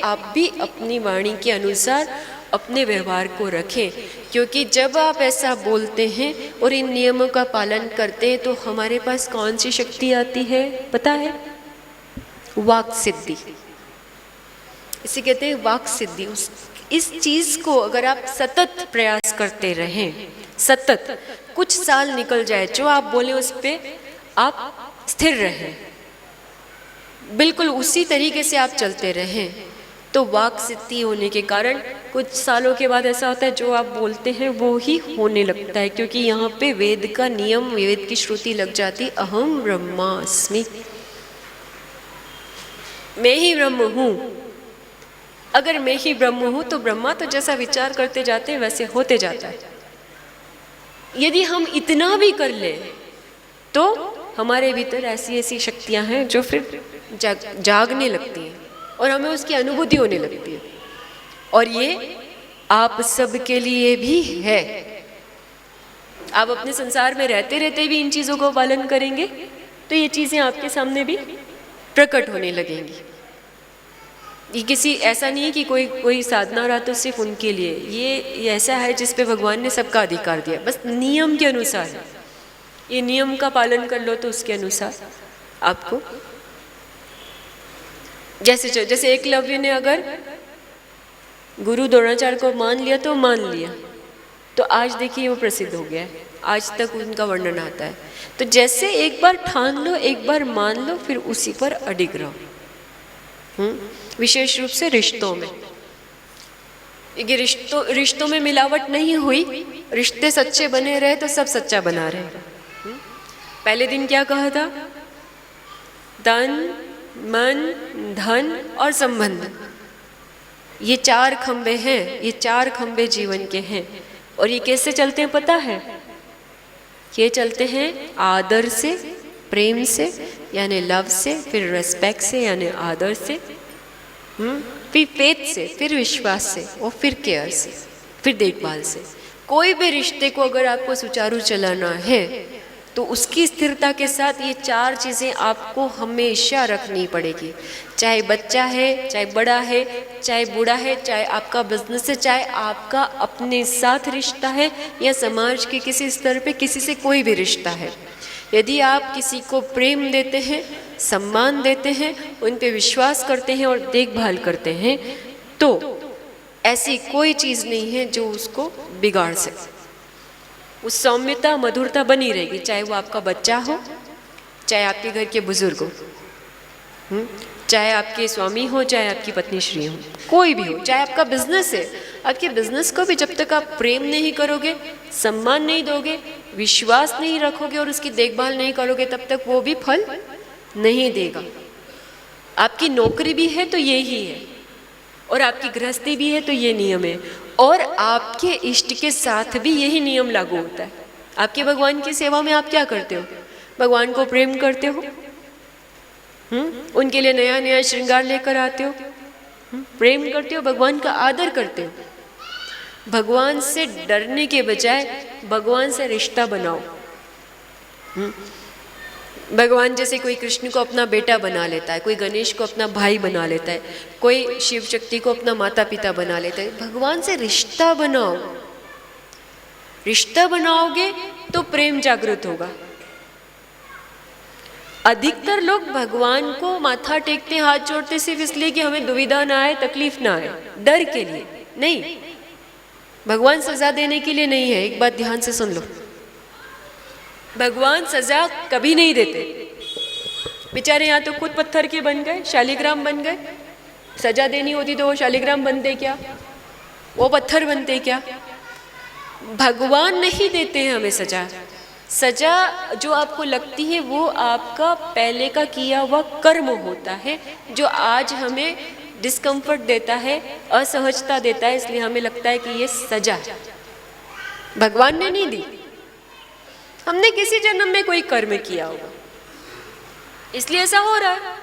आप भी अपनी वाणी के अनुसार अपने व्यवहार को रखें, क्योंकि जब आप ऐसा बोलते हैं और इन नियमों का पालन करते हैं तो हमारे पास कौन सी शक्ति आती है पता है? वाक सिद्धि। इसे कहते हैं वाक सिद्धि। इस चीज को अगर आप सतत प्रयास करते रहें, सतत कुछ साल निकल जाए, जो आप बोले उस पे आप स्थिर रहें, बिल्कुल उसी तरीके से आप चलते रहें, तो वाक सिद्धि होने के कारण कुछ सालों के बाद ऐसा होता है जो आप बोलते हैं वो ही होने लगता है, क्योंकि यहाँ पे वेद का नियम, वेद की श्रुति लग जाती, अहम ब्रह्मास्मि, मैं ही ब्रह्म हूँ। अगर मैं ही ब्रह्म हूँ तो ब्रह्मा तो जैसा विचार करते जाते हैं वैसे होते जाता है। यदि हम इतना भी कर ले तो हमारे भीतर ऐसी ऐसी शक्तियाँ हैं जो फिर जागने लगती हैं और हमें उसकी अनुभूति होने लगती है। और ये आप सब के लिए भी है। आप अपने संसार में रहते रहते भी इन चीज़ों को पालन करेंगे तो ये चीज़ें आपके सामने भी प्रकट होने लगेंगी। ये किसी ऐसा नहीं है कि कोई साधना रहा तो सिर्फ उनके लिए, ये ऐसा है जिस पे भगवान ने सबका अधिकार दिया, बस नियम के अनुसार है। ये नियम का पालन कर लो तो उसके अनुसार आपको, जैसे एकलव्य ने अगर गुरु द्रोणाचार्य को मान लिया तो मान लिया, तो आज देखिए वो प्रसिद्ध हो गया है, आज तक उनका वर्णन आता है। तो जैसे एक बार ठान लो, एक बार मान लो, फिर उसी पर अडिग रहो। विशेष रूप से रिश्तों में, ये रिश्तों में मिलावट नहीं हुई, रिश्ते सच्चे बने रहे तो सब सच्चा बना रहे। पहले दिन क्या कहा था? तन, मन, धन और संबंध, ये चार खंबे हैं, ये चार खंबे जीवन के हैं। और ये कैसे चलते हैं पता है? ये चलते हैं आदर से, प्रेम से यानी लव से, फिर रेस्पेक्ट से यानी आदर से, फिर फेथ से, फिर विश्वास से और फिर केयर से, फिर देखभाल से। कोई भी रिश्ते को अगर आपको सुचारू चलाना है तो उसकी स्थिरता के साथ ये चार चीज़ें आपको हमेशा रखनी पड़ेगी। चाहे बच्चा है, चाहे बड़ा है, चाहे बूढ़ा है, चाहे आपका बिजनेस है, चाहे आपका अपने साथ रिश्ता है या समाज के किसी स्तर पे किसी से कोई भी रिश्ता है। यदि आप किसी को प्रेम देते हैं, सम्मान देते हैं, उन पे विश्वास करते हैं और देखभाल करते हैं, तो ऐसी कोई चीज़ नहीं है जो उसको बिगाड़ सके। उस सौम्यता, मधुरता बनी रहेगी, चाहे वो आपका बच्चा हो, चाहे आपके घर के बुजुर्ग हो, चाहे आपके स्वामी हो, चाहे आपकी पत्नी श्री हो, कोई भी हो, चाहे आपका बिजनेस है। आपके बिजनेस को भी जब तक आप प्रेम नहीं करोगे, सम्मान नहीं दोगे, विश्वास नहीं रखोगे और उसकी देखभाल नहीं करोगे, तब तक वो भी फल नहीं देगा। आपकी नौकरी भी है तो ये ही है, और आपकी गृहस्थी भी है तो ये नियम है, और आपके इष्ट के साथ भी यही नियम लागू होता है। आपके भगवान की सेवा में आप क्या करते हो? भगवान को प्रेम करते हो, उनके लिए नया नया श्रृंगार लेकर आते हो, प्रेम करते हो, भगवान का आदर करते हो। भगवान से डरने के बजाय भगवान से रिश्ता बनाओ। भगवान जैसे कोई कृष्ण को अपना बेटा बना लेता है, कोई गणेश को अपना भाई बना लेता है, कोई शिव शक्ति को अपना माता पिता बना लेता है। भगवान से रिश्ता बनाओ। रिश्ता बनाओगे तो प्रेम जागृत होगा। अधिकतर लोग भगवान को माथा टेकते, हाथ जोड़ते सिर्फ इसलिए कि हमें दुविधा ना आए, तकलीफ ना आए, डर के लिए नहीं। भगवान सजा देने के लिए नहीं है। एक बात ध्यान से सुन लो, भगवान सजा कभी नहीं देते। बेचारे यहाँ तो खुद पत्थर के बन गए, शालिग्राम बन गए। सजा देनी होती तो वो शालिग्राम बनते क्या, वो पत्थर बनते क्या? भगवान नहीं देते हैं हमें सजा। सजा जो आपको लगती है वो आपका पहले का किया हुआ कर्म होता है, जो आज हमें डिस्कम्फर्ट देता है, असहजता देता है, इसलिए हमें लगता है कि ये सजा है। भगवान ने नहीं दी, हमने किसी जन्म में कोई कर्म किया होगा, इसलिए ऐसा हो रहा है।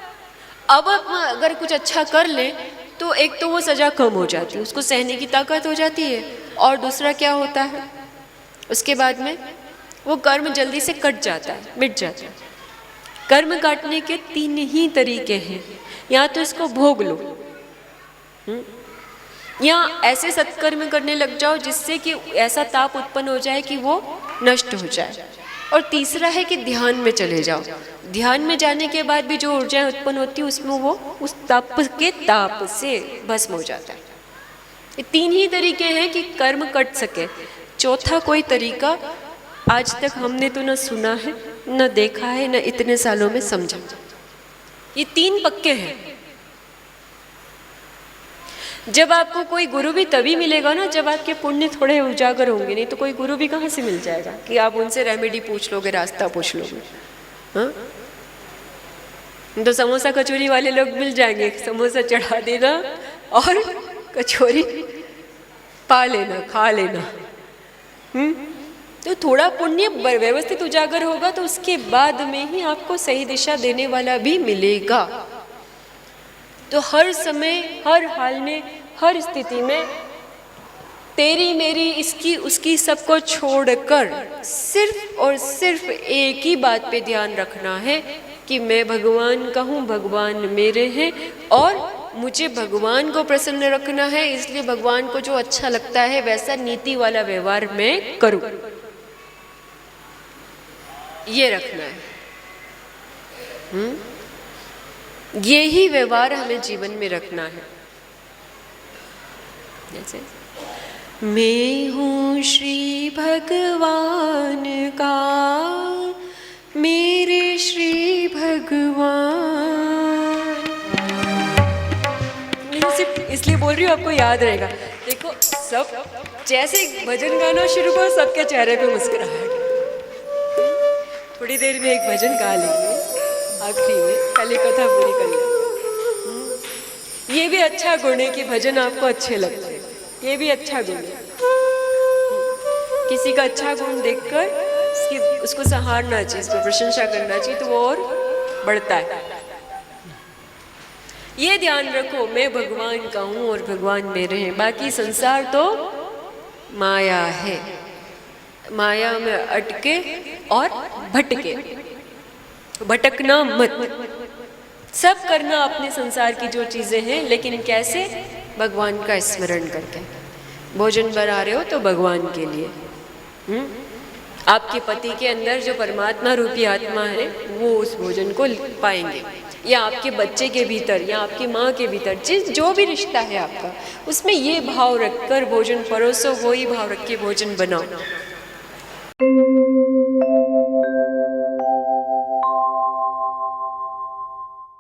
अब अगर कुछ अच्छा कर ले तो एक तो वो सजा कम हो जाती है, उसको सहने की ताकत हो जाती है, और दूसरा क्या होता है, उसके बाद में वो कर्म जल्दी से कट जाता है, मिट जाता है। कर्म काटने के 3 ही तरीके हैं। या तो इसको भोग लो, या ऐसे सत्कर्म करने लग जाओ जिससे कि ऐसा ताप उत्पन्न हो जाए कि वो नष्ट हो जाए। और तीसरा है कि ध्यान में चले जाओ। ध्यान में जाने के बाद भी जो ऊर्जाएं उत्पन्न होती है उसमें वो उस ताप के ताप से भस्म हो जाता है। ये तीन ही तरीके हैं कि कर्म कट सके। चौथा कोई तरीका आज तक हमने तो न सुना है, न देखा है, न इतने सालों में समझा। ये तीन पक्के हैं। जब आपको कोई गुरु भी तभी मिलेगा ना जब आपके पुण्य थोड़े उजागर होंगे, नहीं तो कोई गुरु भी कहाँ से मिल जाएगा कि आप उनसे रेमेडी पूछ लोगे, रास्ता पूछ लोगे। हाँ, तो समोसा कचौरी वाले लोग मिल जाएंगे, समोसा चढ़ा देना और कचौरी पा लेना, खा लेना। तो थोड़ा पुण्य व्यवस्थित उजागर होगा तो उसके बाद में ही आपको सही दिशा देने वाला भी मिलेगा। तो हर समय, हर हाल में, हर स्थिति में तेरी मेरी इसकी उसकी सबको छोड़कर सिर्फ और सिर्फ एक ही बात पे ध्यान रखना है कि मैं भगवान का हूँ, भगवान मेरे हैं और मुझे भगवान को प्रसन्न रखना है, इसलिए भगवान को जो अच्छा लगता है वैसा नीति वाला व्यवहार मैं करूँ, ये रखना है। ये ही व्यवहार हमें जीवन में रखना है। जैसे मैं हूँ श्री भगवान का, मेरे श्री भगवान। मैं सिर्फ इसलिए बोल रही हूँ आपको याद रहेगा। देखो सब जैसे भजन गाना शुरू करो सबके चेहरे पे मुस्कुराहट। थोड़ी देर में एक भजन गा लेंगे, आखिरी में कल कथा पूरी कर लेंगे। ये भी अच्छा गुण है कि भजन आपको अच्छे लगते हैं, ये भी अच्छा गुण है। किसी का अच्छा गुण देखकर उसको सराहना चाहिए, उसको प्रशंसा करना चाहिए, तो वो और बढ़ता है। ये ध्यान रखो मैं भगवान का हूँ और भगवान मेरे हैं, बाकी संसार तो माया है। माया में अटके और भटके, भटकना मत। सब करना अपने संसार की जो चीज़ें हैं, लेकिन कैसे? भगवान का स्मरण करके। भोजन बना रहे हो तो भगवान के लिए। आपके पति के अंदर जो परमात्मा रूपी आत्मा है वो उस भोजन को पाएंगे, या आपके बच्चे के भीतर, या आपकी माँ के भीतर, जो भी रिश्ता है आपका, उसमें ये भाव रखकर भोजन परोसो, वही भाव रख के भोजन बनाओ।